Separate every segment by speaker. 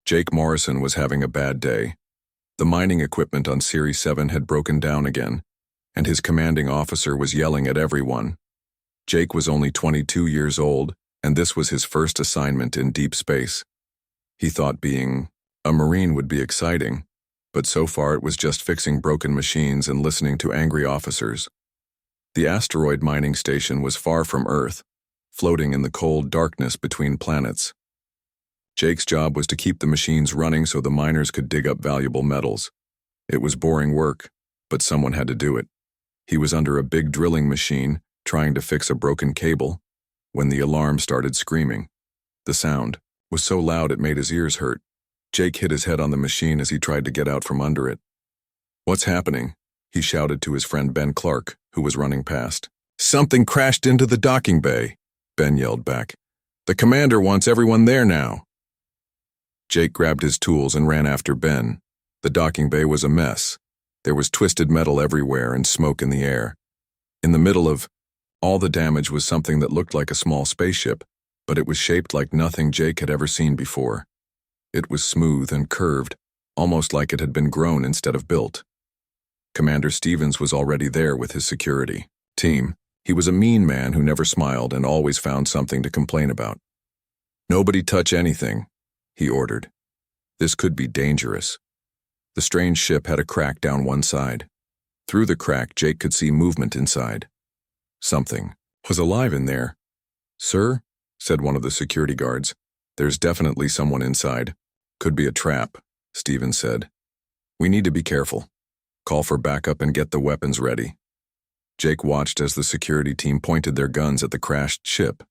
Speaker 1: Jake Morrison was having a bad day. The mining equipment on Series 7 had broken down again, and his commanding officer was yelling at everyone. Jake was only 22 years old, and this was his first assignment in deep space. He thought being a Marine would be exciting, but so far it was just fixing broken machines and listening to angry officers. The asteroid mining station was far from Earth, floating in the cold darkness between planets. Jake's job was to keep the machines running so the miners could dig up valuable metals. It was boring work, but someone had to do it. He was under a big drilling machine, trying to fix a broken cable, when the alarm started screaming. The sound was so loud it made his ears hurt. Jake hit his head on the machine as he tried to get out from under it. "What's happening?" he shouted to his friend Ben Clark, who was running past. "Something crashed into the docking bay," Ben yelled back. "The commander wants everyone there now." Jake grabbed his tools and ran after Ben. The docking bay was a mess. There was twisted metal everywhere and smoke in the air. In the middle of all the damage was something that looked like a small spaceship, but it was shaped like nothing Jake had ever seen before. It was smooth and curved, almost like it had been grown instead of built. Commander Stevens was already there with his security team. He was a mean man who never smiled and always found something to complain about. "Nobody touch anything," he ordered. This could be dangerous. The strange ship had a crack down one side. Through the crack, Jake could see movement inside. Something was alive in there. "Sir," said one of the security guards, "there's definitely someone inside. Could be a trap," Stevens said. "We need to be careful. Call for backup and get the weapons ready." Jake watched as the security team pointed their guns at the crashed ship.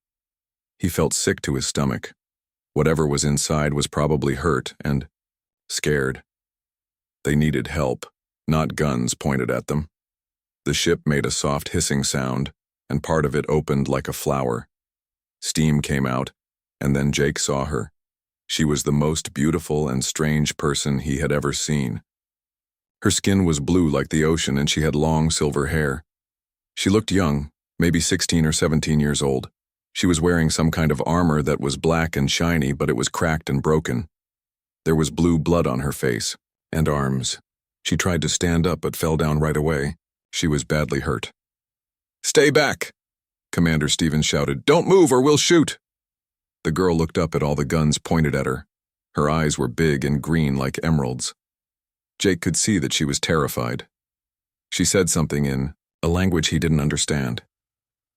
Speaker 1: He felt sick to his stomach. Whatever was inside was probably hurt and scared. They needed help, not guns pointed at them. The ship made a soft hissing sound, and part of it opened like a flower. Steam came out, and then Jake saw her. She was the most beautiful and strange person he had ever seen. Her skin was blue like the ocean, and she had long silver hair. She looked young, maybe 16 or 17 years old. She was wearing some kind of armor that was black and shiny, but it was cracked and broken. There was blue blood on her face and arms. She tried to stand up but fell down right away. She was badly hurt. "Stay back!" Commander Stevens shouted. "Don't move or we'll shoot!" The girl looked up at all the guns pointed at her. Her eyes were big and green like emeralds. Jake could see that she was terrified. She said something in a language he didn't understand.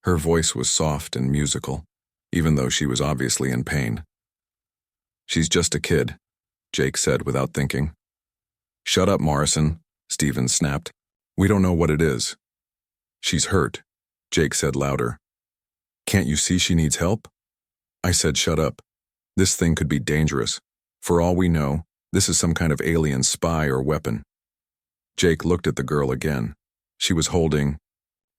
Speaker 1: Her voice was soft and musical, even though she was obviously in pain. "She's just a kid," Jake said without thinking. "Shut up, Morrison," Stevens snapped. "We don't know what it is." "She's hurt," Jake said louder. "Can't you see she needs help?" I said shut up. This thing could be dangerous. For all we know, this is some kind of alien spy or weapon. Jake looked at the girl again. She was holding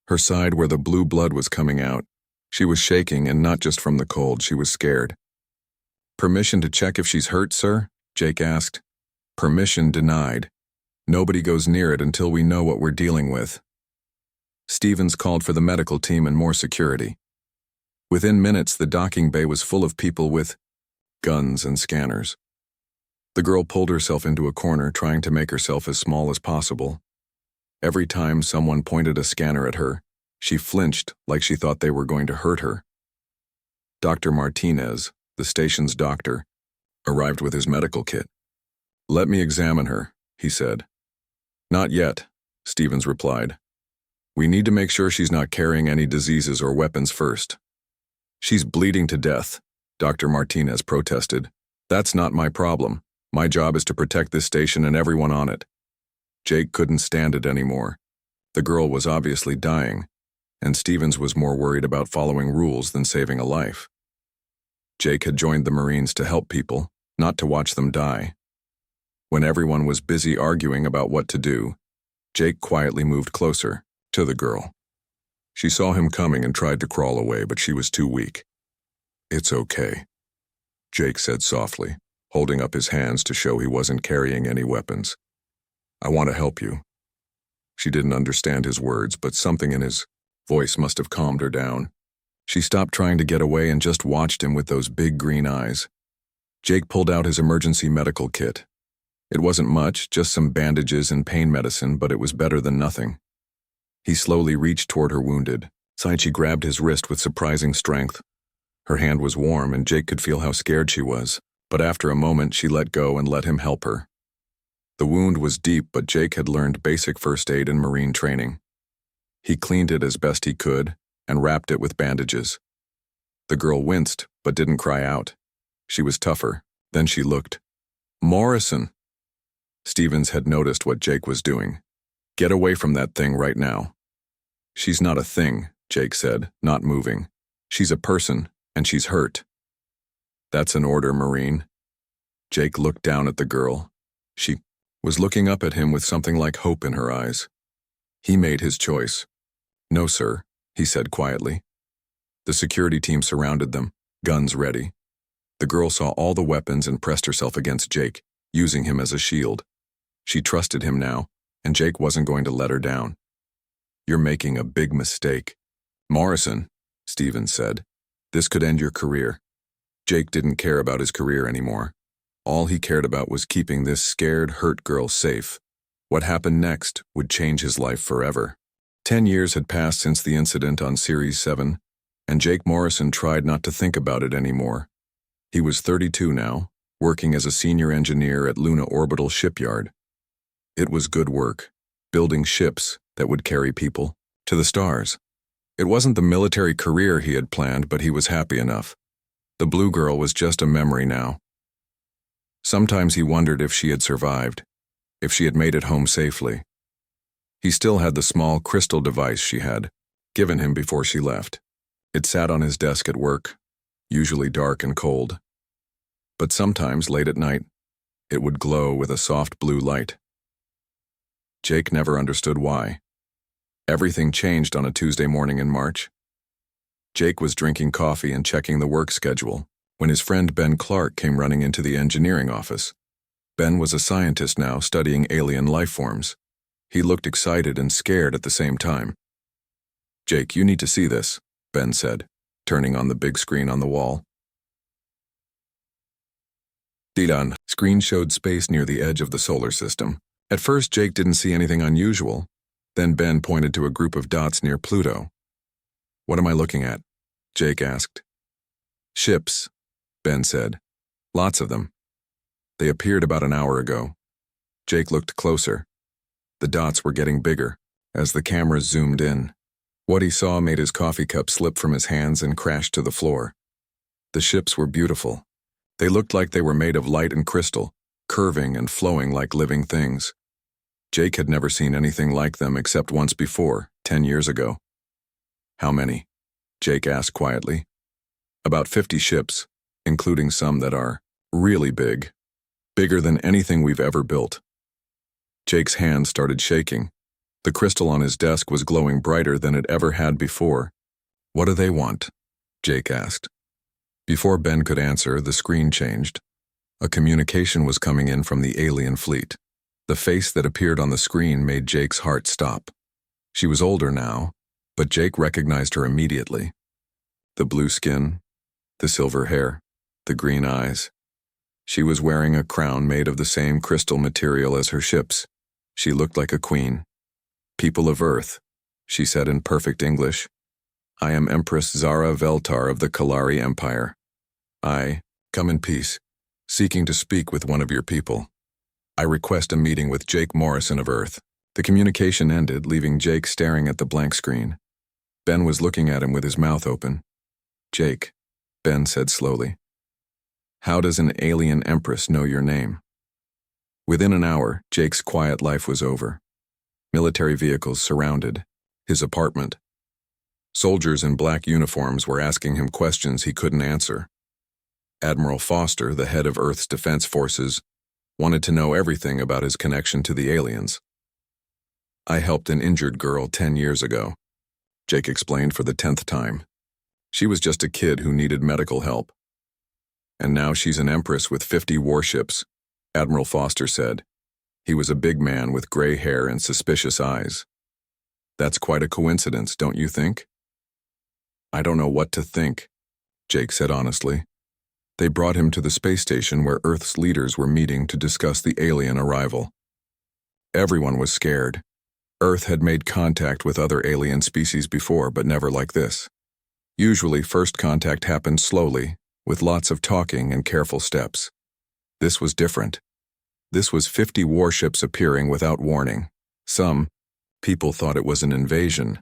Speaker 1: her side where the blue blood was coming out. She was shaking, and not just from the cold, she was scared. "Permission to check if she's hurt, sir?" Jake asked. "Permission denied. Nobody goes near it until we know what we're dealing with." Stevens called for the medical team and more security. Within minutes, the docking bay was full of people with guns and scanners. The girl pulled herself into a corner, trying to make herself as small as possible. Every time someone pointed a scanner at her, she flinched like she thought they were going to hurt her. Dr. Martinez, the station's doctor, arrived with his medical kit. "Let me examine her," he said. "Not yet," Stevens replied. "We need to make sure she's not carrying any diseases or weapons first." "She's bleeding to death," Dr. Martinez protested. "That's not my problem. My job is to protect this station and everyone on it." Jake couldn't stand it anymore. The girl was obviously dying, and Stevens was more worried about following rules than saving a life. Jake had joined the Marines to help people, not to watch them die. When everyone was busy arguing about what to do, Jake quietly moved closer to the girl. She saw him coming and tried to crawl away, but she was too weak. "It's okay," Jake said softly, holding up his hands to show he wasn't carrying any weapons. "I want to help you." She didn't understand his words, but something in his voice must have calmed her down. She stopped trying to get away and just watched him with those big green eyes. Jake pulled out his emergency medical kit. It wasn't much, just some bandages and pain medicine, but it was better than nothing. He slowly reached toward her wounded. Saichi grabbed his wrist with surprising strength. Her hand was warm, and Jake could feel how scared she was, but after a moment she let go and let him help her. The wound was deep, but Jake had learned basic first aid in Marine training. He cleaned it as best he could and wrapped it with bandages. The girl winced, but didn't cry out. She was tougher. Then she looked. Morrison! Stevens had noticed what Jake was doing. Get away from that thing right now. She's not a thing, Jake said, not moving. She's a person, and she's hurt. That's an order, Marine. Jake looked down at the girl. She was looking up at him with something like hope in her eyes. He made his choice. No, sir, he said quietly. The security team surrounded them, guns ready. The girl saw all the weapons and pressed herself against Jake, using him as a shield. She trusted him now, and Jake wasn't going to let her down. You're making a big mistake. Morrison, Stevens said, this could end your career. Jake didn't care about his career anymore. All he cared about was keeping this scared, hurt girl safe. What happened next would change his life forever. 10 years had passed since the incident on Series 7, and Jake Morrison tried not to think about it anymore. He was 32 now, working as a senior engineer at Luna Orbital Shipyard. It was good work, building ships that would carry people to the stars. It wasn't the military career he had planned, but he was happy enough. The blue girl was just a memory now. Sometimes he wondered if she had survived, if she had made it home safely. He still had the small crystal device she had given him before she left. It sat on his desk at work, usually dark and cold. But sometimes, late at night, it would glow with a soft blue light. Jake never understood why. Everything changed on a Tuesday morning in March. Jake was drinking coffee and checking the work schedule when his friend Ben Clark came running into the engineering office. Ben was a scientist now, studying alien life forms. He looked excited and scared at the same time. Jake, you need to see this, Ben said, turning on the big screen on the wall. Dilan, screen showed space near the edge of the solar system. At first, Jake didn't see anything unusual. Then Ben pointed to a group of dots near Pluto. What am I looking at? Jake asked. Ships, Ben said. Lots of them. They appeared about an hour ago. Jake looked closer. The dots were getting bigger as the cameras zoomed in. What he saw made his coffee cup slip from his hands and crashed to the floor. The ships were beautiful. They looked like they were made of light and crystal, curving and flowing like living things. Jake had never seen anything like them except once before, 10 years ago. How many? Jake asked quietly. About 50 ships, including some that are really big. Bigger than anything we've ever built. Jake's hand started shaking. The crystal on his desk was glowing brighter than it ever had before. What do they want? Jake asked. Before Ben could answer, the screen changed. A communication was coming in from the alien fleet. The face that appeared on the screen made Jake's heart stop. She was older now, but Jake recognized her immediately. The blue skin, the silver hair, the green eyes. She was wearing a crown made of the same crystal material as her ships. She looked like a queen. People of Earth, she said in perfect English. I am Empress Zara Veltar of the Kalari Empire. I come in peace, seeking to speak with one of your people. I request a meeting with Jake Morrison of Earth. The communication ended, leaving Jake staring at the blank screen. Ben was looking at him with his mouth open. Jake, Ben said slowly. How does an alien empress know your name? Within an hour, Jake's quiet life was over. Military vehicles surrounded his apartment. Soldiers in black uniforms were asking him questions he couldn't answer. Admiral Foster, the head of Earth's defense forces, wanted to know everything about his connection to the aliens. I helped an injured girl 10 years ago, Jake explained for the 10th time. She was just a kid who needed medical help. And now she's an empress with 50 warships, Admiral Foster said. He was a big man with gray hair and suspicious eyes. That's quite a coincidence, don't you think? I don't know what to think, Jake said honestly. They brought him to the space station where Earth's leaders were meeting to discuss the alien arrival. Everyone was scared. Earth had made contact with other alien species before, but never like this. Usually, first contact happened slowly, with lots of talking and careful steps. This was different. This was 50 warships appearing without warning. Some people thought it was an invasion.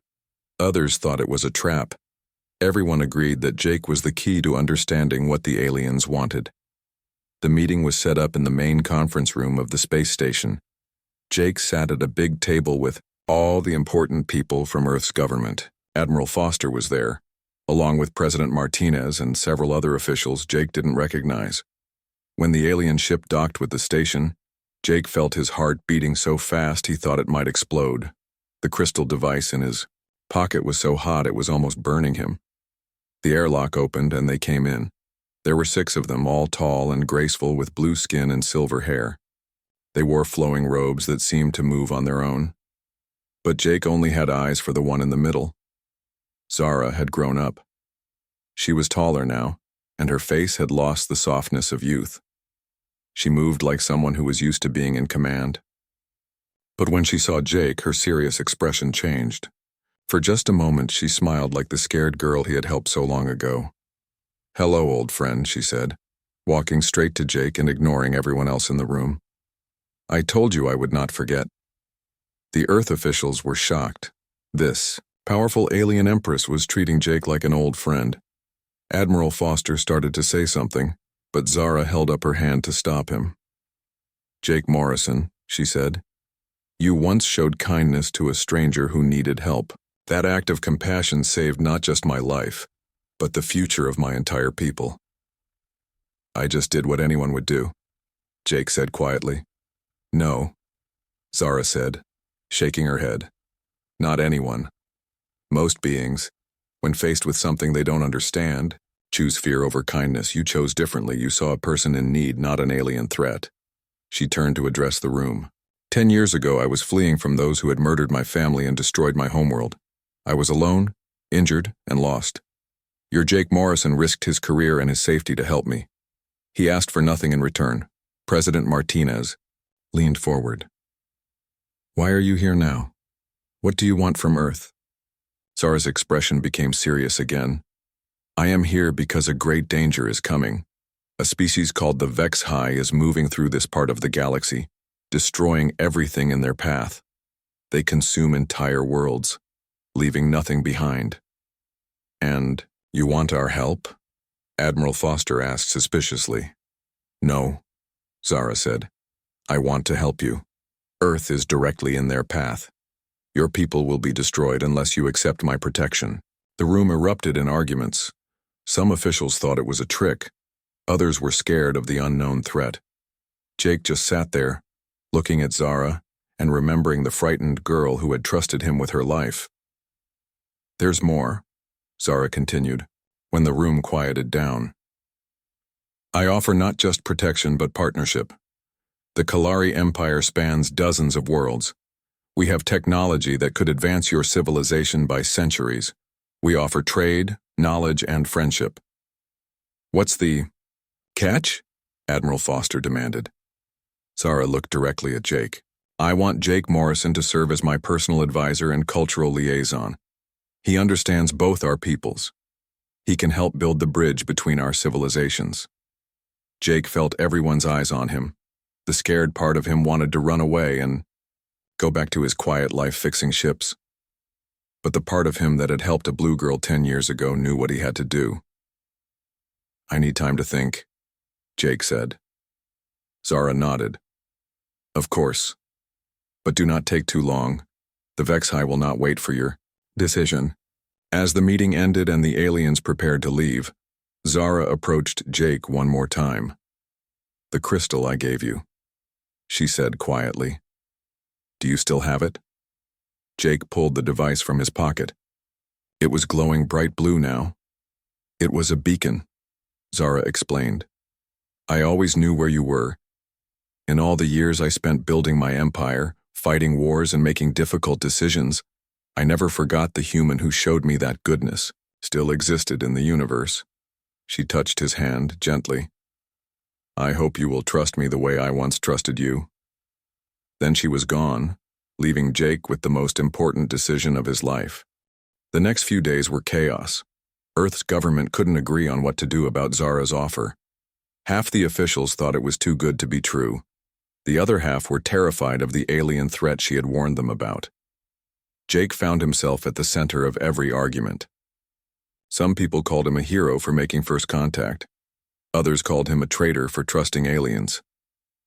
Speaker 1: Others thought it was a trap. Everyone agreed that Jake was the key to understanding what the aliens wanted. The meeting was set up in the main conference room of the space station. Jake sat at a big table with all the important people from Earth's government. Admiral Foster was there, along with President Martinez and several other officials Jake didn't recognize. When the alien ship docked with the station, Jake felt his heart beating so fast he thought it might explode. The crystal device in his pocket was so hot it was almost burning him. The airlock opened and they came in. There were 6 of them, all tall and graceful with blue skin and silver hair. They wore flowing robes that seemed to move on their own. But Jake only had eyes for the one in the middle. Zara had grown up. She was taller now, and her face had lost the softness of youth. She moved like someone who was used to being in command. But when she saw Jake, her serious expression changed. For just a moment, she smiled like the scared girl he had helped so long ago. "Hello, old friend," she said, walking straight to Jake and ignoring everyone else in the room. "I told you I would not forget." The Earth officials were shocked. This powerful alien empress was treating Jake like an old friend. Admiral Foster started to say something, but Zara held up her hand to stop him. "Jake Morrison," she said, "you once showed kindness to a stranger who needed help. That act of compassion saved not just my life, but the future of my entire people." "I just did what anyone would do," Jake said quietly. "No," Zara said, shaking her head. "Not anyone. Most beings, when faced with something they don't understand, choose fear over kindness. You chose differently. You saw a person in need, not an alien threat." She turned to address the room. 10 years ago, I was fleeing from those who had murdered my family and destroyed my homeworld. I was alone, injured, and lost. Your Jake Morrison risked his career and his safety to help me. He asked for nothing in return. President Martinez leaned forward. "Why are you here now? What do you want from Earth?" Zara's expression became serious again. "I am here because a great danger is coming. A species called the Vexhi is moving through this part of the galaxy, destroying everything in their path. They consume entire worlds, leaving nothing behind." "And you want our help?" Admiral Foster asked suspiciously. "No," Zara said. "I want to help you. Earth is directly in their path. Your people will be destroyed unless you accept my protection." The room erupted in arguments. Some officials thought it was a trick. Others were scared of the unknown threat. Jake just sat there, looking at Zara and remembering the frightened girl who had trusted him with her life. "There's more," Zara continued, when the room quieted down. "I offer not just protection but partnership. The Kalari Empire spans dozens of worlds. We have technology that could advance your civilization by centuries. We offer trade, knowledge, and friendship." "What's the catch?" Admiral Foster demanded. Zara looked directly at Jake. "I want Jake Morrison to serve as my personal advisor and cultural liaison. He understands both our peoples. He can help build the bridge between our civilizations." Jake felt everyone's eyes on him. The scared part of him wanted to run away and go back to his quiet life fixing ships. But the part of him that had helped a blue girl 10 years ago knew what he had to do. "I need time to think," Jake said. Zara nodded. "Of course. But do not take too long. The Vexhi will not wait for your decision." As the meeting ended and the aliens prepared to leave, Zara approached Jake one more time. "The crystal I gave you," she said quietly. "Do you still have it?" Jake pulled the device from his pocket. It was glowing bright blue now. "It was a beacon," Zara explained. "I always knew where you were. In all the years I spent building my empire, fighting wars and making difficult decisions, I never forgot the human who showed me that goodness still existed in the universe." She touched his hand gently. I hope you will trust me the way I once trusted you. Then she was gone, leaving Jake with the most important decision of his life. The next few days were chaos. Earth's government couldn't agree on what to do about Zara's offer. Half the officials thought it was too good to be true. The other half were terrified of the alien threat she had warned them about. Jake found himself at the center of every argument. Some people called him a hero for making first contact. Others called him a traitor for trusting aliens.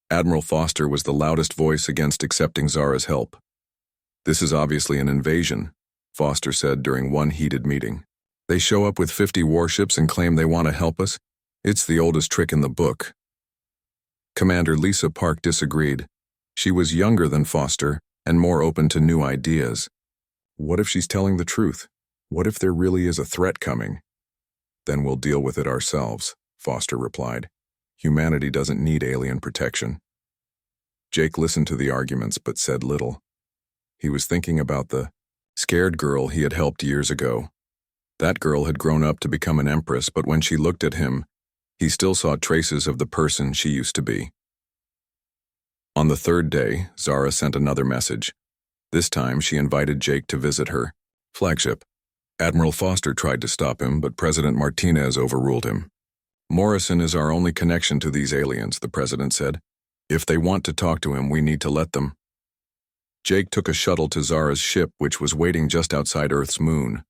Speaker 1: Admiral Foster was the loudest voice against accepting Zara's help. This is obviously an invasion, Foster said during one heated meeting. They show up with 50 warships and claim they want to help us? It's the oldest trick in the book. Commander Lisa Park disagreed. She was younger than Foster and more open to new ideas. What if she's telling the truth? What if there really is a threat coming? Then we'll deal with it ourselves, Foster replied. Humanity doesn't need alien protection. Jake listened to the arguments but said little. He was thinking about the scared girl he had helped years ago. That girl had grown up to become an empress, but when she looked at him, he still saw traces of the person she used to be. On the third day, Zara sent another message. This time, she invited Jake to visit her flagship. Admiral Foster tried to stop him, but President Martinez overruled him. Morrison is our only connection to these aliens, the president said. If they want to talk to him, we need to let them. Jake took a shuttle to Zara's ship, which was waiting just outside Earth's moon.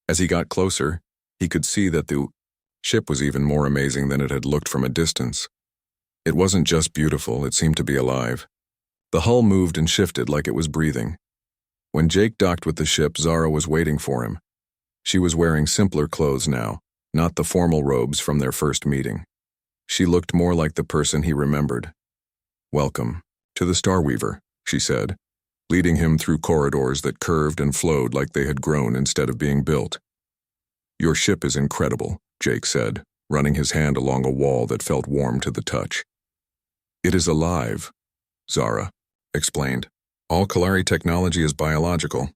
Speaker 1: As he got closer, he could see that the ship was even more amazing than it had looked from a distance. It wasn't just beautiful, it seemed to be alive. The hull moved and shifted like it was breathing. When Jake docked with the ship, Zara was waiting for him. She was wearing simpler clothes now, not the formal robes from their first meeting. She looked more like the person he remembered. Welcome to the Starweaver, she said, leading him through corridors that curved and flowed like they had grown instead of being built. Your ship is incredible, Jake said, running his hand along a wall that felt warm to the touch. It is alive, Zara explained. All Kalari technology is biological.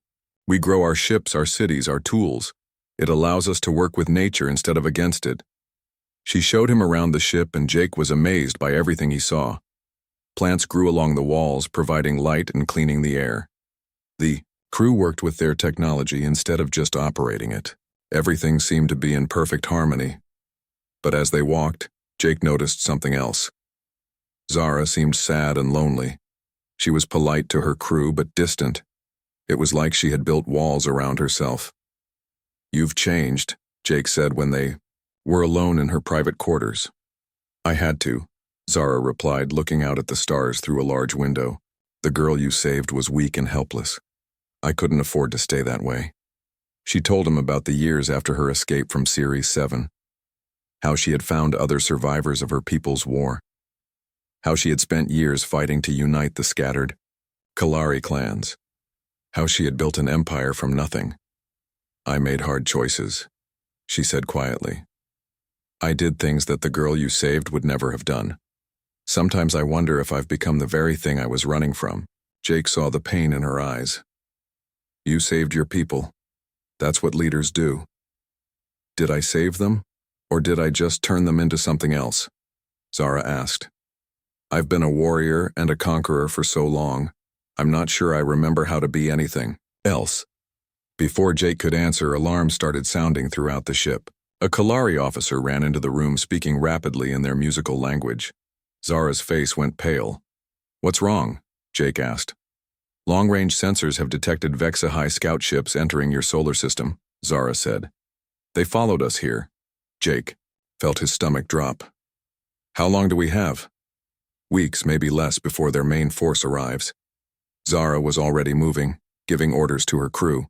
Speaker 1: We grow our ships, our cities, our tools. It allows us to work with nature instead of against it. She showed him around the ship, and Jake was amazed by everything he saw. Plants grew along the walls, providing light and cleaning the air. The crew worked with their technology instead of just operating it. Everything seemed to be in perfect harmony. But as they walked, Jake noticed something else. Zara seemed sad and lonely. She was polite to her crew but distant. It was like she had built walls around herself. You've changed, Jake said when they were alone in her private quarters. I had to, Zara replied, looking out at the stars through a large window. The girl you saved was weak and helpless. I couldn't afford to stay that way. She told him about the years after her escape from Series 7. How she had found other survivors of her people's war. How she had spent years fighting to unite the scattered Kalari clans. How she had built an empire from nothing. I made hard choices, she said quietly. I did things that the girl you saved would never have done. Sometimes I wonder if I've become the very thing I was running from. Jake saw the pain in her eyes. You saved your people. That's what leaders do. Did I save them, or did I just turn them into something else? Zara asked. I've been a warrior and a conqueror for so long, I'm not sure I remember how to be anything else. Before Jake could answer, alarms started sounding throughout the ship. A Kalari officer ran into the room speaking rapidly in their musical language. Zara's face went pale. What's wrong? Jake asked. Long-range sensors have detected Vexa-high scout ships entering your solar system, Zara said. They followed us here. Jake felt his stomach drop. How long do we have? Weeks, maybe less, before their main force arrives. Zara was already moving, giving orders to her crew.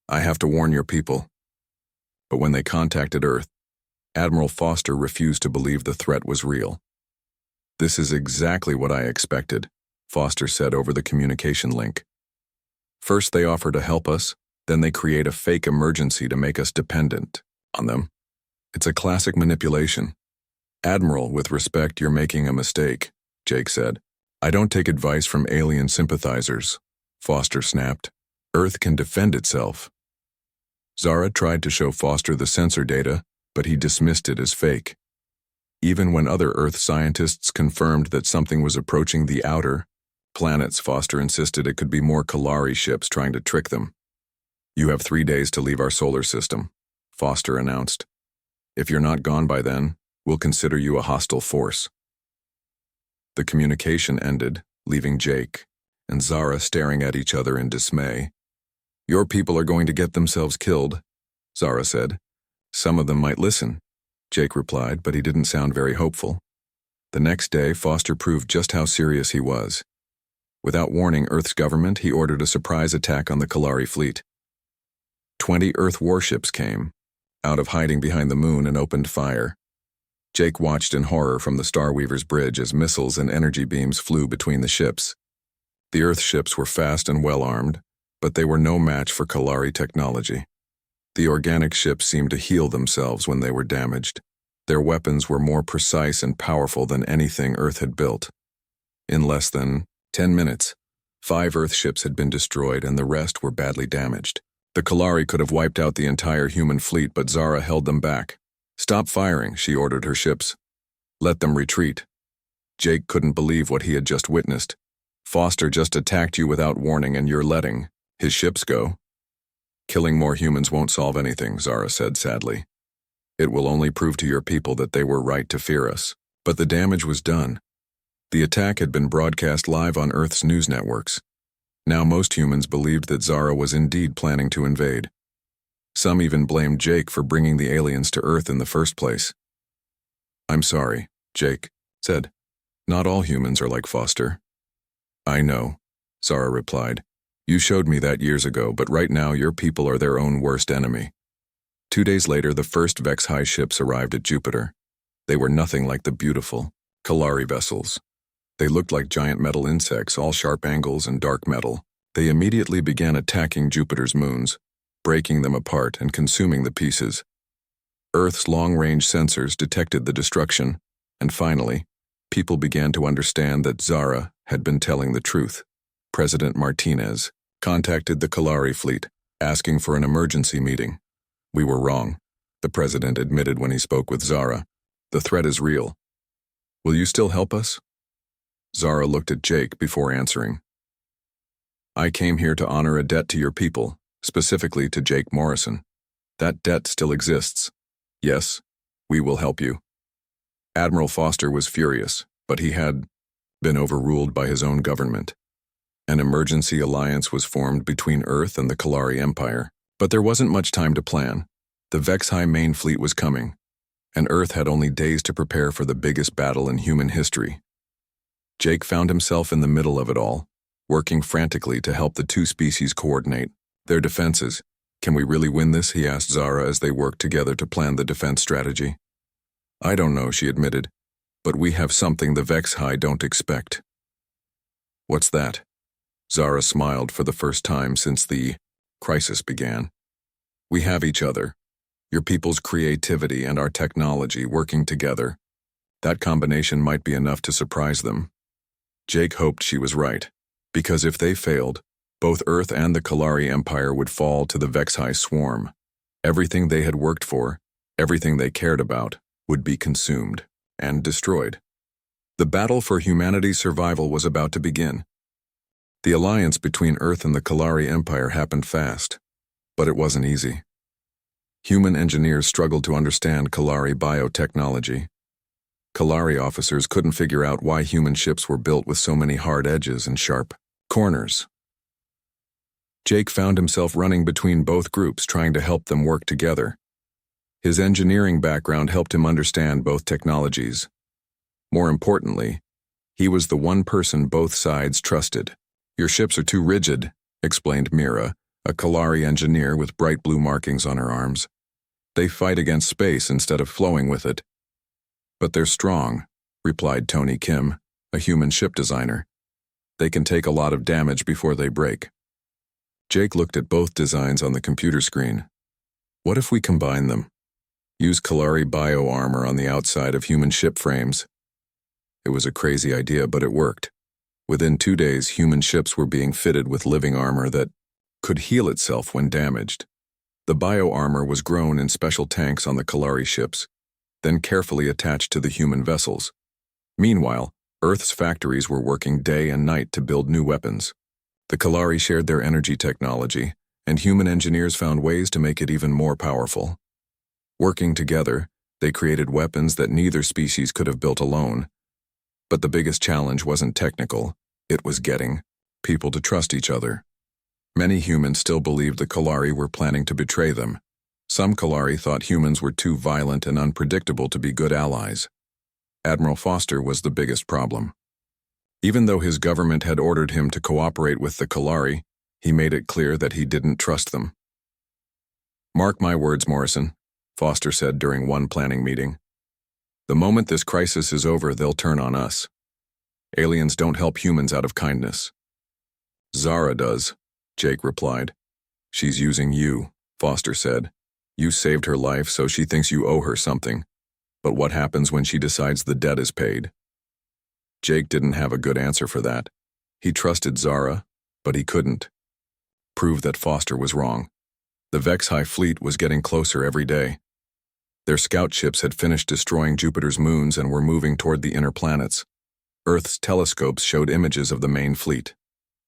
Speaker 1: I have to warn your people. But when they contacted Earth, Admiral Foster refused to believe the threat was real. This is exactly what I expected, Foster said over the communication link. First they offer to help us, then they create a fake emergency to make us dependent on them. It's a classic manipulation. Admiral, with respect, you're making a mistake, Jake said. I don't take advice from alien sympathizers, Foster snapped. Earth can defend itself. Zara tried to show Foster the sensor data, but he dismissed it as fake. Even when other Earth scientists confirmed that something was approaching the outer planets, Foster insisted it could be more Kalari ships trying to trick them. "You have 3 days to leave our solar system," Foster announced. "If you're not gone by then, we'll consider you a hostile force." The communication ended, leaving Jake and Zara staring at each other in dismay. "Your people are going to get themselves killed," Zara said. "Some of them might listen," Jake replied, but he didn't sound very hopeful. The next day, Foster proved just how serious he was. Without warning Earth's government, he ordered a surprise attack on the Kalari fleet. 20 Earth warships came out of hiding behind the moon and opened fire. Jake watched in horror from the Starweaver's bridge as missiles and energy beams flew between the ships. The Earth ships were fast and well-armed, but they were no match for Kalari technology. The organic ships seemed to heal themselves when they were damaged. Their weapons were more precise and powerful than anything Earth had built. In less than 10 minutes, 5 Earth ships had been destroyed and the rest were badly damaged. The Kalari could have wiped out the entire human fleet, but Zara held them back. "Stop firing," she ordered her ships. "Let them retreat." Jake couldn't believe what he had just witnessed. "Foster just attacked you without warning and you're letting his ships go?" "Killing more humans won't solve anything," Zara said sadly. "It will only prove to your people that they were right to fear us." But the damage was done. The attack had been broadcast live on Earth's news networks. Now most humans believed that Zara was indeed planning to invade. Some even blamed Jake for bringing the aliens to Earth in the first place. "I'm sorry," Jake said. "Not all humans are like Foster." "I know," Zara replied. "You showed me that years ago, but right now your people are their own worst enemy." 2 days later, the first HFY ships arrived at Jupiter. They were nothing like the beautiful Kalari vessels. They looked like giant metal insects, all sharp angles and dark metal. They immediately began attacking Jupiter's moons, breaking them apart and consuming the pieces. Earth's long-range sensors detected the destruction, and finally, people began to understand that Zara had been telling the truth. President Martinez contacted the Kalari fleet, asking for an emergency meeting. "We were wrong," the president admitted when he spoke with Zara. "The threat is real. Will you still help us?" Zara looked at Jake before answering. "I came here to honor a debt to your people, specifically to Jake Morrison. That debt still exists. Yes, we will help you." Admiral Foster was furious, but he had been overruled by his own government. An emergency alliance was formed between Earth and the Kalari Empire, but there wasn't much time to plan. The HFY main fleet was coming, and Earth had only days to prepare for the biggest battle in human history. Jake found himself in the middle of it all, working frantically to help the two species coordinate their defenses. "Can we really win this?" he asked Zara as they worked together to plan the defense strategy. "I don't know," she admitted, "but we have something the HFY don't expect." "What's that?" Zara smiled for the first time since the crisis began. "We have each other, your people's creativity and our technology working together. That combination might be enough to surprise them." Jake hoped she was right, because if they failed, both Earth and the Kalari Empire would fall to the HFY swarm. Everything they had worked for, everything they cared about, would be consumed and destroyed. The battle for humanity's survival was about to begin. The alliance between Earth and the Kalari Empire happened fast, but it wasn't easy. Human engineers struggled to understand Kalari biotechnology. Kalari officers couldn't figure out why human ships were built with so many hard edges and sharp corners. Jake found himself running between both groups, trying to help them work together. His engineering background helped him understand both technologies. More importantly, he was the one person both sides trusted. "Your ships are too rigid," explained Mira, a Kalari engineer with bright blue markings on her arms. "They fight against space instead of flowing with it." "But they're strong," replied Tony Kim, a human ship designer. "They can take a lot of damage before they break." Jake looked at both designs on the computer screen. "What if we combine them? Use Kalari bio-armor on the outside of human ship frames." It was a crazy idea, but it worked. Within 2 days, human ships were being fitted with living armor that could heal itself when damaged. The bio-armor was grown in special tanks on the Kalari ships, then carefully attached to the human vessels. Meanwhile, Earth's factories were working day and night to build new weapons. The Kalari shared their energy technology, and human engineers found ways to make it even more powerful. Working together, they created weapons that neither species could have built alone. But the biggest challenge wasn't technical, it was getting people to trust each other. Many humans still believed the Kalari were planning to betray them. Some Kalari thought humans were too violent and unpredictable to be good allies. Admiral Foster was the biggest problem. Even though his government had ordered him to cooperate with the Kalari, he made it clear that he didn't trust them. "Mark my words, Morrison," Foster said during one planning meeting. "The moment this crisis is over, they'll turn on us. Aliens don't help humans out of kindness." "Zara does," Jake replied. "She's using you," Foster said. "You saved her life, so she thinks you owe her something. But what happens when she decides the debt is paid?" Jake didn't have a good answer for that. He trusted Zara, but he couldn't prove that Foster was wrong. The Vex-High fleet was getting closer every day. Their scout ships had finished destroying Jupiter's moons and were moving toward the inner planets. Earth's telescopes showed images of the main fleet.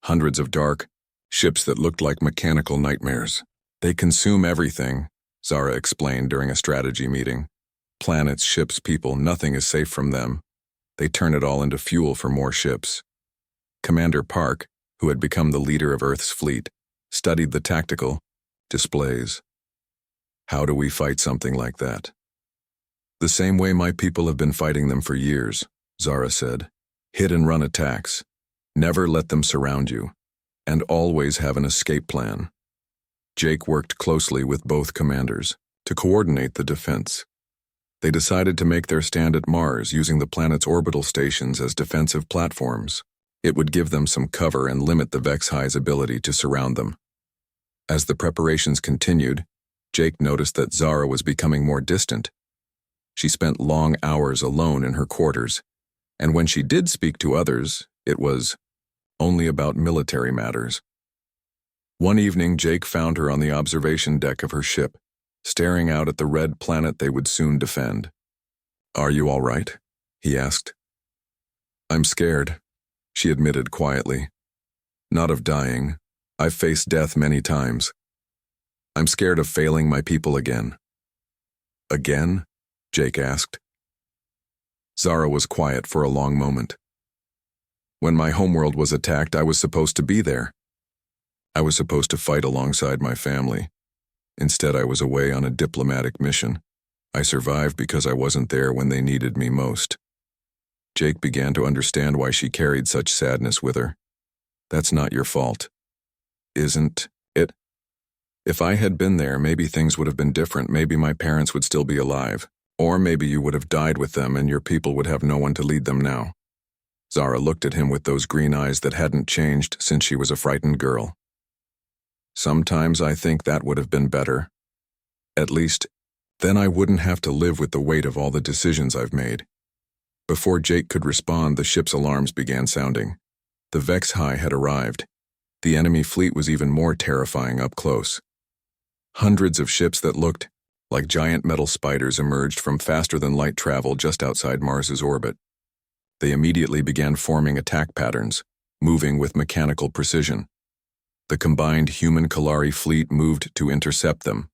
Speaker 1: Hundreds of dark ships that looked like mechanical nightmares. "They consume everything," Zara explained during a strategy meeting. "Planets, ships, people, nothing is safe from them. They turn it all into fuel for more ships." Commander Park, who had become the leader of Earth's fleet, studied the tactical displays. "How do we fight something like that?" "The same way my people have been fighting them for years," Zara said. "Hit and run attacks. Never let them surround you. And always have an escape plan." Jake worked closely with both commanders to coordinate the defense. They decided to make their stand at Mars using the planet's orbital stations as defensive platforms. It would give them some cover and limit the Vex-High's ability to surround them. As the preparations continued, Jake noticed that Zara was becoming more distant. She spent long hours alone in her quarters, and when she did speak to others, it was only about military matters. One evening, Jake found her on the observation deck of her ship, staring out at the red planet they would soon defend. "Are you all right?" he asked. "I'm scared," she admitted quietly. "Not of dying. I've faced death many times. I'm scared of failing my people again." "Again?" Jake asked. Zara was quiet for a long moment. "When my homeworld was attacked, I was supposed to be there. I was supposed to fight alongside my family. Instead, I was away on a diplomatic mission. I survived because I wasn't there when they needed me most." Jake began to understand why she carried such sadness with her. "That's not your fault." "Isn't it? If I had been there, maybe things would have been different. Maybe my parents would still be alive. Or maybe you would have died with them and your people would have no one to lead them now." Zara looked at him with those green eyes that hadn't changed since she was a frightened girl. "Sometimes I think that would have been better. At least, then I wouldn't have to live with the weight of all the decisions I've made." Before Jake could respond, the ship's alarms began sounding. The Vex-High had arrived. The enemy fleet was even more terrifying up close. Hundreds of ships that looked like giant metal spiders emerged from faster-than-light travel just outside Mars's orbit. They immediately began forming attack patterns, moving with mechanical precision. The combined human-Kalari fleet moved to intercept them.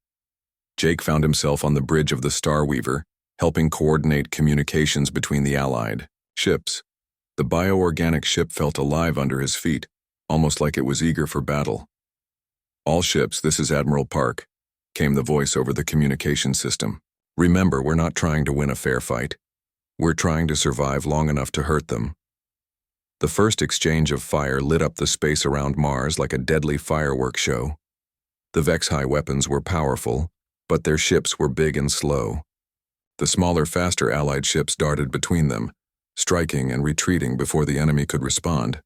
Speaker 1: Jake found himself on the bridge of the Starweaver, helping coordinate communications between the allied ships. The bioorganic ship felt alive under his feet, almost like it was eager for battle. "All ships, this is Admiral Park," came the voice over the communication system. "Remember, we're not trying to win a fair fight. We're trying to survive long enough to hurt them." The first exchange of fire lit up the space around Mars like a deadly fireworks show. The Vex-High weapons were powerful, but their ships were big and slow. The smaller, faster Allied ships darted between them, striking and retreating before the enemy could respond.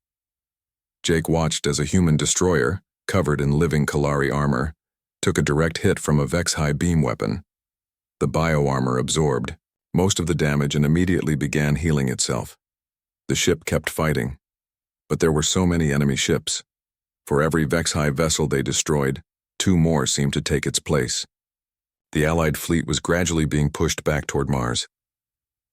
Speaker 1: Jake watched as a human destroyer, covered in living Kalari armor, took a direct hit from a Vex-High beam weapon. The bio-armor absorbed most of the damage and immediately began healing itself. The ship kept fighting, but there were so many enemy ships. For every Vex-High vessel they destroyed, Two more seemed to take its place. The Allied fleet was gradually being pushed back toward Mars.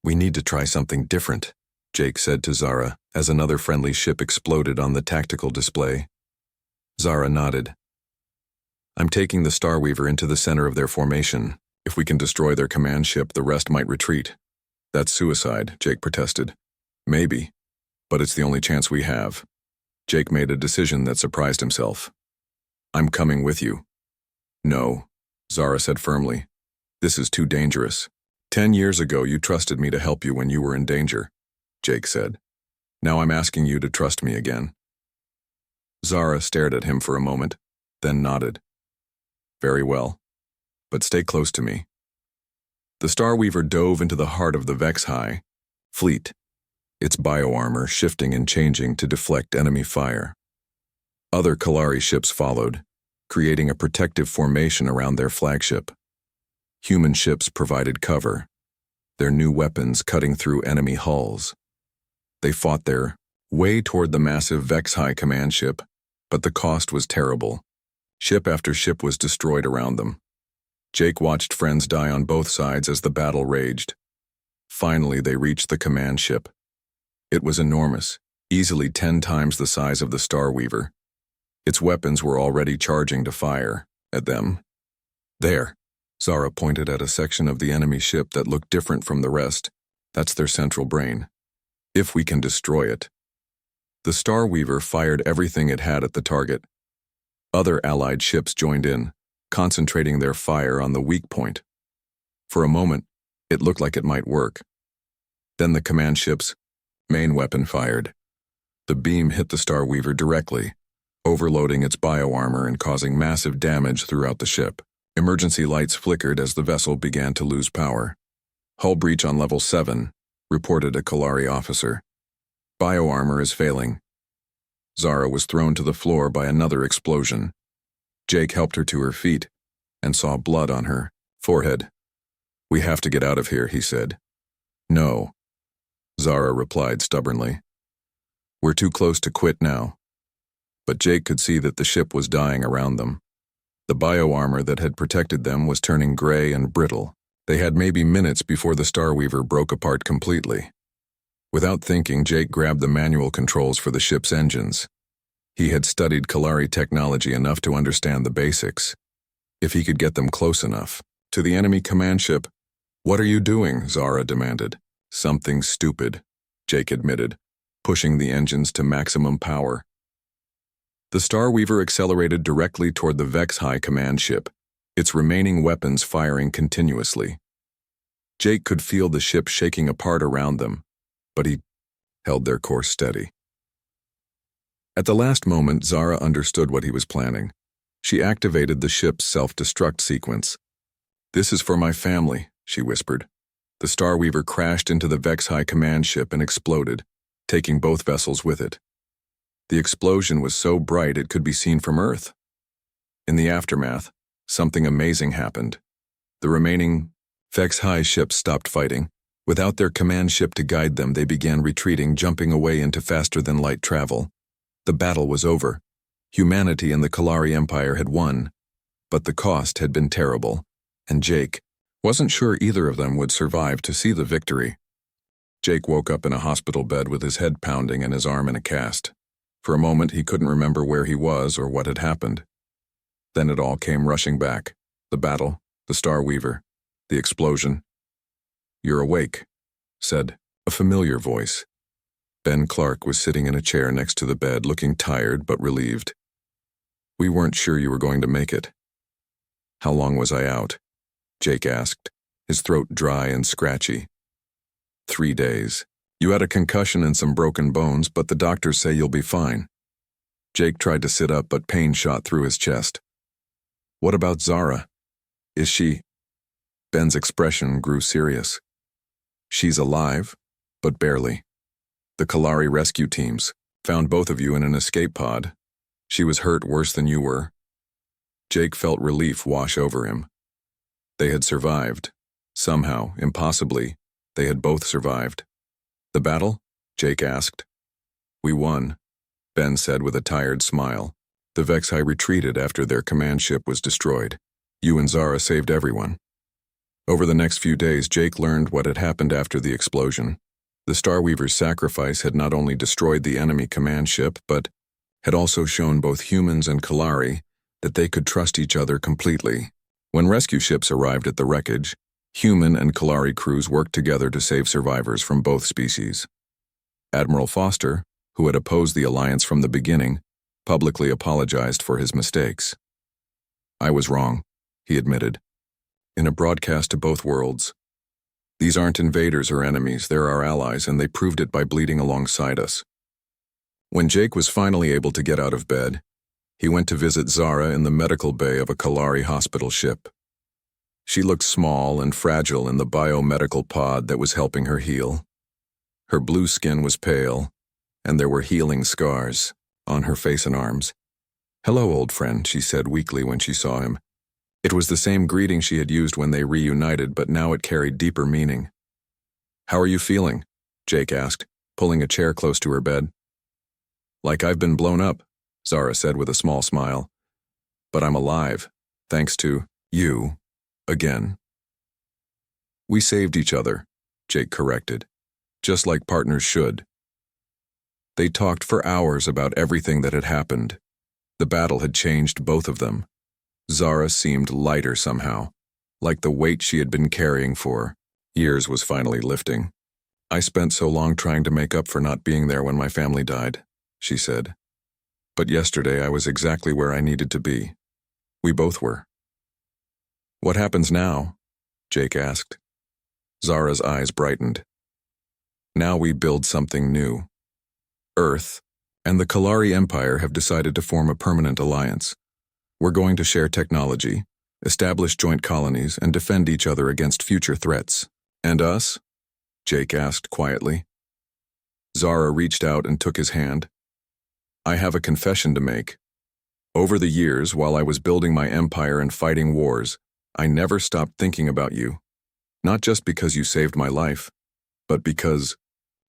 Speaker 1: "We need to try something different," Jake said to Zara as another friendly ship exploded on the tactical display. Zara nodded. "I'm taking the Starweaver into the center of their formation. If we can destroy their command ship, the rest might retreat." "That's suicide," Jake protested. "Maybe, but it's the only chance we have." Jake made a decision that surprised himself. "I'm coming with you." "No," Zara said firmly. "This is too dangerous. 10 years ago you trusted me to help you when you were in danger," Jake said. "Now I'm asking you to trust me again." Zara stared at him for a moment, then nodded. "Very well, but stay close to me." The Starweaver dove into the heart of the HFY fleet, its bioarmor shifting and changing to deflect enemy fire. Other Kalari ships followed, creating a protective formation around their flagship. Human ships provided cover, their new weapons cutting through enemy hulls. They fought their way toward the massive HFY command ship, but the cost was terrible. Ship after ship was destroyed around them. Jake watched friends die on both sides as the battle raged. Finally, they reached the command ship. It was enormous, easily 10 times the size of the Starweaver. Its weapons were already charging to fire at them. "There," Zara pointed at a section of the enemy ship that looked different from the rest. "That's their central brain. If we can destroy it." The Starweaver fired everything it had at the target. Other Allied ships joined in, concentrating their fire on the weak point. For a moment, it looked like it might work. Then the command ship's main weapon fired. The beam hit the Starweaver directly, overloading its bioarmor and causing massive damage throughout the ship. Emergency lights flickered as the vessel began to lose power. "Hull breach on level 7, reported a Kalari officer. "Bioarmor is failing." Zara was thrown to the floor by another explosion. Jake helped her to her feet and saw blood on her forehead. "We have to get out of here," he said. "No," Zara replied stubbornly. "We're too close to quit now." But Jake could see that the ship was dying around them. The bioarmor that had protected them was turning gray and brittle. They had maybe minutes before the Starweaver broke apart completely. Without thinking, Jake grabbed the manual controls for the ship's engines. He had studied Kalari technology enough to understand the basics. If he could get them close enough. To the enemy command ship. "What are you doing?" Zara demanded. "Something stupid," Jake admitted, pushing the engines to maximum power. The Starweaver accelerated directly toward the HFY command ship, its remaining weapons firing continuously. Jake could feel the ship shaking apart around them, but he held their course steady. At the last moment, Zara understood what he was planning. She activated the ship's self-destruct sequence. "This is for my family," she whispered. The Starweaver crashed into the HFY command ship and exploded, taking both vessels with it. The explosion was so bright it could be seen from Earth. In the aftermath, something amazing happened. The remaining HFY ships stopped fighting. Without their command ship to guide them, they began retreating, jumping away into faster-than-light travel. The battle was over. Humanity and the Kalari Empire had won, but the cost had been terrible, and Jake wasn't sure either of them would survive to see the victory. Jake woke up in a hospital bed with his head pounding and his arm in a cast. For a moment, he couldn't remember where he was or what had happened. Then it all came rushing back. The battle, the Starweaver, the explosion. "You're awake," said a familiar voice. Ben Clark was sitting in a chair next to the bed, looking tired but relieved. "We weren't sure you were going to make it." "How long was I out?" Jake asked, his throat dry and scratchy. 3 days. "You had a concussion and some broken bones, but the doctors say you'll be fine." Jake tried to sit up, but pain shot through his chest. "What about Zara? Is she—" Ben's expression grew serious. "She's alive, but barely. The Kalari rescue teams found both of you in an escape pod. She was hurt worse than you were." Jake felt relief wash over him. They had survived. Somehow, impossibly, they had both survived. "The battle?" Jake asked. "We won," Ben said with a tired smile. The Vexi retreated after their command ship was destroyed. You and Zara saved everyone. Over the next few days, Jake learned what had happened after the explosion. The Starweaver's sacrifice had not only destroyed the enemy command ship, but had also shown both humans and Kalari that they could trust each other completely. When rescue ships arrived at the wreckage, human and Kalari crews worked together to save survivors from both species. Admiral Foster, who had opposed the alliance from the beginning, publicly apologized for his mistakes. "I was wrong," he admitted, in a broadcast to both worlds. "These aren't invaders or enemies, they're our allies, and they proved it by bleeding alongside us." When Jake was finally able to get out of bed, he went to visit Zara in the medical bay of a Kalari hospital ship. She looked small and fragile in the biomedical pod that was helping her heal. Her blue skin was pale, and there were healing scars on her face and arms. "Hello, old friend," she said weakly when she saw him. It was the same greeting she had used when they reunited, but now it carried deeper meaning. "How are you feeling?" Jake asked, pulling a chair close to her bed. "Like I've been blown up," Zara said with a small smile. "But I'm alive, thanks to you, again." "We saved each other," Jake corrected, "just like partners should." They talked for hours about everything that had happened. The battle had changed both of them. Zara seemed lighter somehow, like the weight she had been carrying for years was finally lifting. "I spent so long trying to make up for not being there when my family died," she said. "But yesterday I was exactly where I needed to be. We both were." "What happens now?" Jake asked. Zara's eyes brightened. "Now we build something new. Earth and the Kalari Empire have decided to form a permanent alliance. We're going to share technology, establish joint colonies, and defend each other against future threats." "And us?" Jake asked quietly. Zara reached out and took his hand. "I have a confession to make. Over the years, while I was building my empire and fighting wars, I never stopped thinking about you. Not just because you saved my life, but because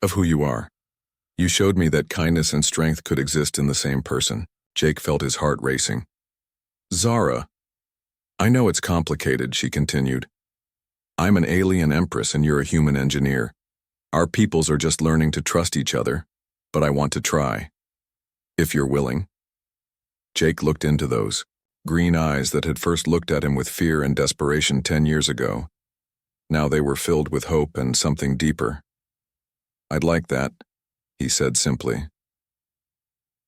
Speaker 1: of who you are. You showed me that kindness and strength could exist in the same person." Jake felt his heart racing. "Zara, I know it's complicated," she continued. "I'm an alien empress and you're a human engineer. Our peoples are just learning to trust each other, but I want to try. If you're willing." Jake looked into those green eyes that had first looked at him with fear and desperation 10 years ago. Now they were filled with hope and something deeper. "I'd like that," he said simply.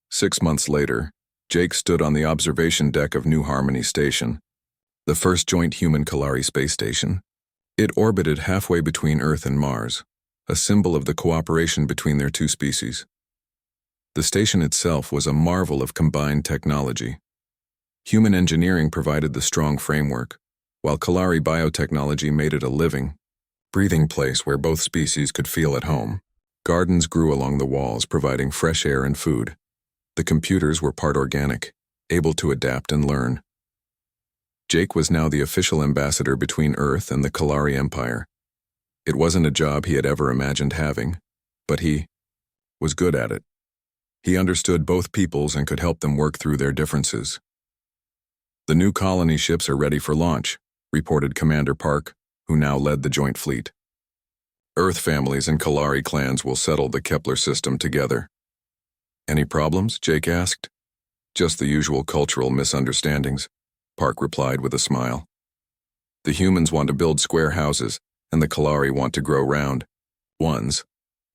Speaker 1: 6 months later, Jake stood on the observation deck of New Harmony Station, the first joint human Kalari space station. It orbited halfway between Earth and Mars, a symbol of the cooperation between their two species. The station itself was a marvel of combined technology. Human engineering provided the strong framework, while Kalari biotechnology made it a living, breathing place where both species could feel at home. Gardens grew along the walls, providing fresh air and food. The computers were part organic, able to adapt and learn. Jake was now the official ambassador between Earth and the Kalari Empire. It wasn't a job he had ever imagined having, but he was good at it. He understood both peoples and could help them work through their differences. "The new colony ships are ready for launch," reported Commander Park, who now led the joint fleet. "Earth families and Kalari clans will settle the Kepler system together." "Any problems?" Jake asked. "Just the usual cultural misunderstandings," Park replied with a smile. "The humans want to build square houses, and the Kalari want to grow round ones.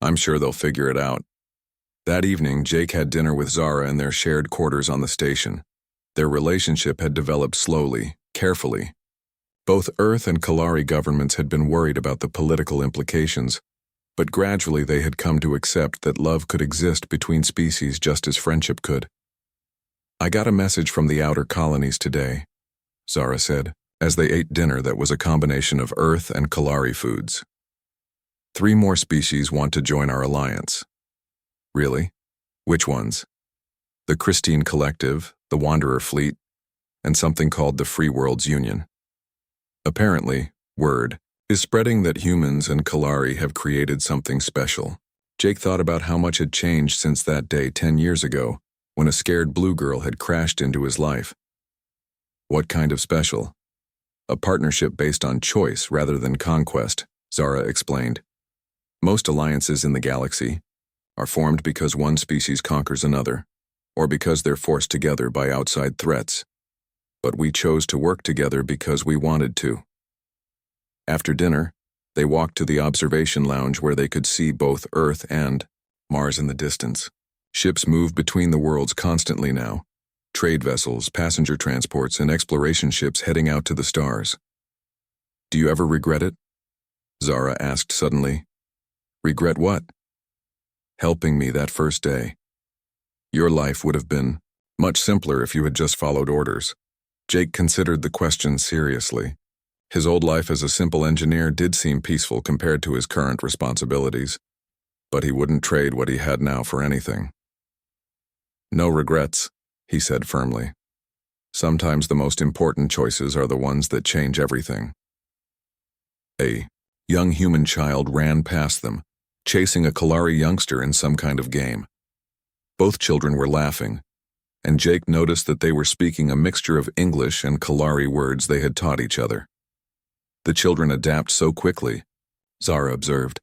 Speaker 1: I'm sure they'll figure it out." That evening, Jake had dinner with Zara in their shared quarters on the station. Their relationship had developed slowly, carefully. Both Earth and Kalari governments had been worried about the political implications, but gradually they had come to accept that love could exist between species just as friendship could. "I got a message from the outer colonies today," Zara said, as they ate dinner that was a combination of Earth and Kalari foods. "3 more species want to join our alliance." "Really? Which ones?" "The Christine Collective, the Wanderer Fleet, and something called the Free Worlds Union." Apparently, word is spreading that humans and Kalari have created something special. Jake thought about how much had changed since that day 10 years ago, when a scared blue girl had crashed into his life. What kind of special? A partnership based on choice rather than conquest, Zara explained. Most alliances in the galaxy are formed because one species conquers another, or because they're forced together by outside threats. But we chose to work together because we wanted to. After dinner, they walked to the observation lounge where they could see both Earth and Mars in the distance. Ships move between the worlds constantly now. Trade vessels, passenger transports, and exploration ships heading out to the stars. Do you ever regret it? Zara asked suddenly. Regret what? Helping me that first day. Your life would have been much simpler if you had just followed orders. Jake considered the question seriously. His old life as a simple engineer did seem peaceful compared to his current responsibilities, but he wouldn't trade what he had now for anything. No regrets, he said firmly. Sometimes the most important choices are the ones that change everything. A young human child ran past them, chasing a Kalari youngster in some kind of game. Both children were laughing, and Jake noticed that they were speaking a mixture of English and Kalari words they had taught each other. The children adapt so quickly, Zara observed.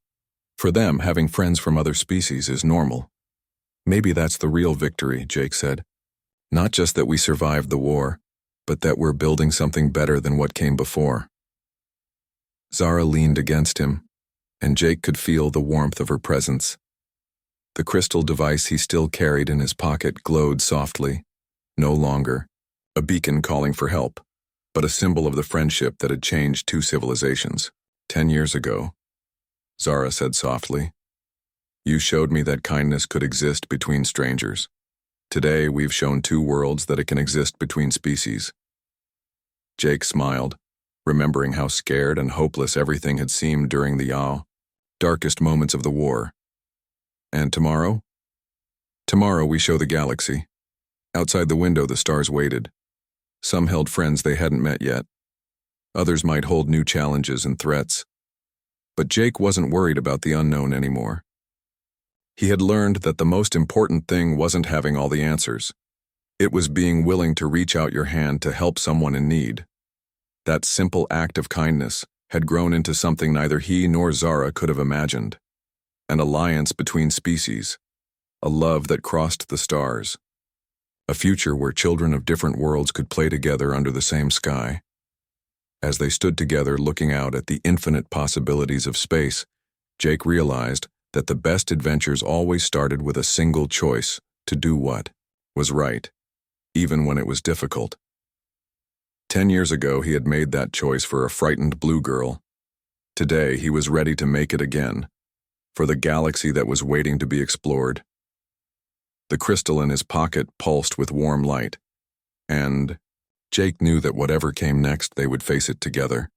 Speaker 1: For them, having friends from other species is normal. Maybe that's the real victory, Jake said. Not just that we survived the war, but that we're building something better than what came before. Zara leaned against him, and Jake could feel the warmth of her presence. The crystal device he still carried in his pocket glowed softly, no longer a beacon calling for help, but a symbol of the friendship that had changed two civilizations. 10 years ago, Zara said softly, you showed me that kindness could exist between strangers. Today, we've shown two worlds that it can exist between species. Jake smiled, remembering how scared and hopeless everything had seemed during the darkest moments of the war. And tomorrow? Tomorrow we show the galaxy. Outside the window, the stars waited. Some held friends they hadn't met yet. Others might hold new challenges and threats. But Jake wasn't worried about the unknown anymore. He had learned that the most important thing wasn't having all the answers. It was being willing to reach out your hand to help someone in need. That simple act of kindness had grown into something neither he nor Zara could have imagined. An alliance between species, a love that crossed the stars, a future where children of different worlds could play together under the same sky. As they stood together looking out at the infinite possibilities of space, Jake realized that the best adventures always started with a single choice to do what was right, even when it was difficult. 10 years ago, he had made that choice for a frightened blue girl. Today, he was ready to make it again, for the galaxy that was waiting to be explored. The crystal in his pocket pulsed with warm light, and Jake knew that whatever came next, they would face it together.